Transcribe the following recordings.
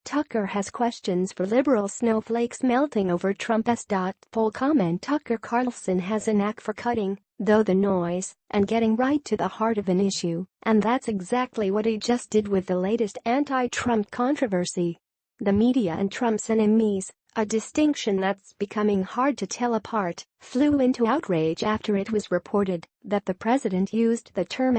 Tucker has questions for liberal snowflakes melting over Trump's thole comment. Tucker Carlson has a knack for cutting, though, the noise and getting right to the heart of an issue, and that's exactly what he just did with the latest anti-Trump controversy. The media and Trump's enemies, a distinction that's becoming hard to tell apart, flew into outrage after it was reported that the president used the term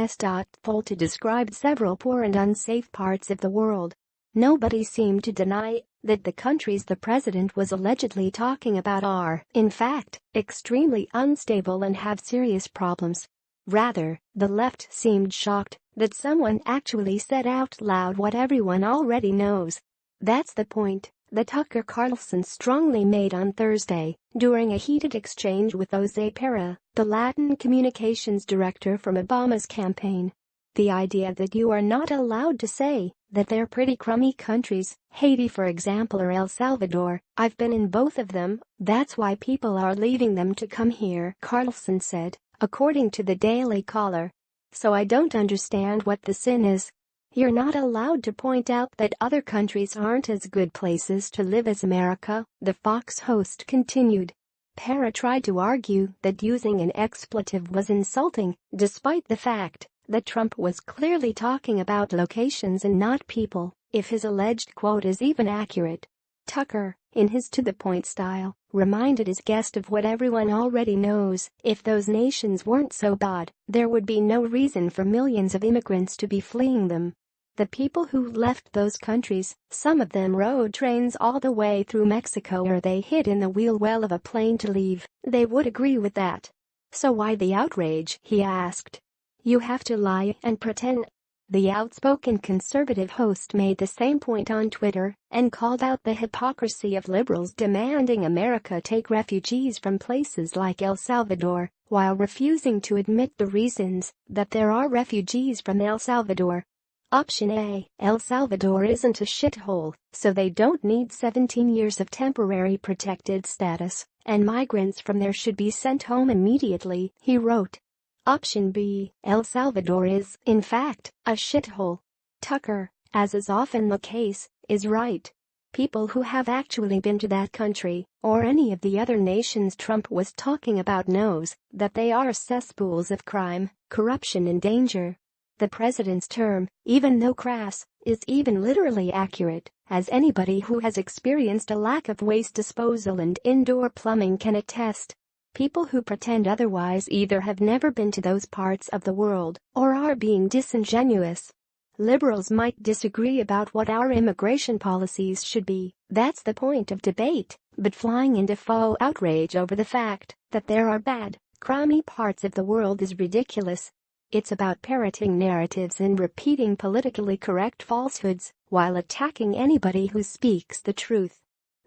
thole to describe several poor and unsafe parts of the world. Nobody seemed to deny that the countries the president was allegedly talking about are, in fact, extremely unstable and have serious problems. Rather, the left seemed shocked that someone actually said out loud what everyone already knows. That's the point that Tucker Carlson strongly made on Thursday during a heated exchange with Jose Pera, the Latin communications director from Obama's campaign. The idea that you are not allowed to say that they're pretty crummy countries, Haiti for example or El Salvador, I've been in both of them, that's why people are leaving them to come here, Carlson said, according to the Daily Caller. So I don't understand what the sin is. You're not allowed to point out that other countries aren't as good places to live as America, the Fox host continued. Pera tried to argue that using an expletive was insulting, despite the fact that Trump was clearly talking about locations and not people, if his alleged quote is even accurate. Tucker, in his to-the-point style, reminded his guest of what everyone already knows: if those nations weren't so bad, there would be no reason for millions of immigrants to be fleeing them. The people who left those countries, some of them rode trains all the way through Mexico or they hid in the wheel well of a plane to leave, they would agree with that. So why the outrage, he asked. You have to lie and pretend. The outspoken conservative host made the same point on Twitter and called out the hypocrisy of liberals demanding America take refugees from places like El Salvador, while refusing to admit the reasons that there are refugees from El Salvador. Option A: El Salvador isn't a shithole, so they don't need 17 years of temporary protected status, and migrants from there should be sent home immediately, he wrote. Option B: El Salvador is, in fact, a shithole. Tucker, as is often the case, is right. People who have actually been to that country, or any of the other nations Trump was talking about, knows that they are cesspools of crime, corruption and danger. The president's term, even though crass, is even literally accurate, as anybody who has experienced a lack of waste disposal and indoor plumbing can attest. People who pretend otherwise either have never been to those parts of the world or are being disingenuous. Liberals might disagree about what our immigration policies should be, that's the point of debate, but flying into faux outrage over the fact that there are bad, crummy parts of the world is ridiculous. It's about parroting narratives and repeating politically correct falsehoods while attacking anybody who speaks the truth.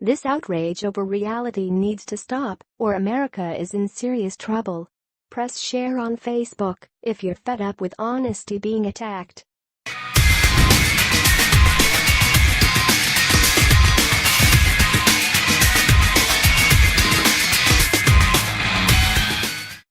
This outrage over reality needs to stop, or America is in serious trouble. Press share on Facebook if you're fed up with honesty being attacked.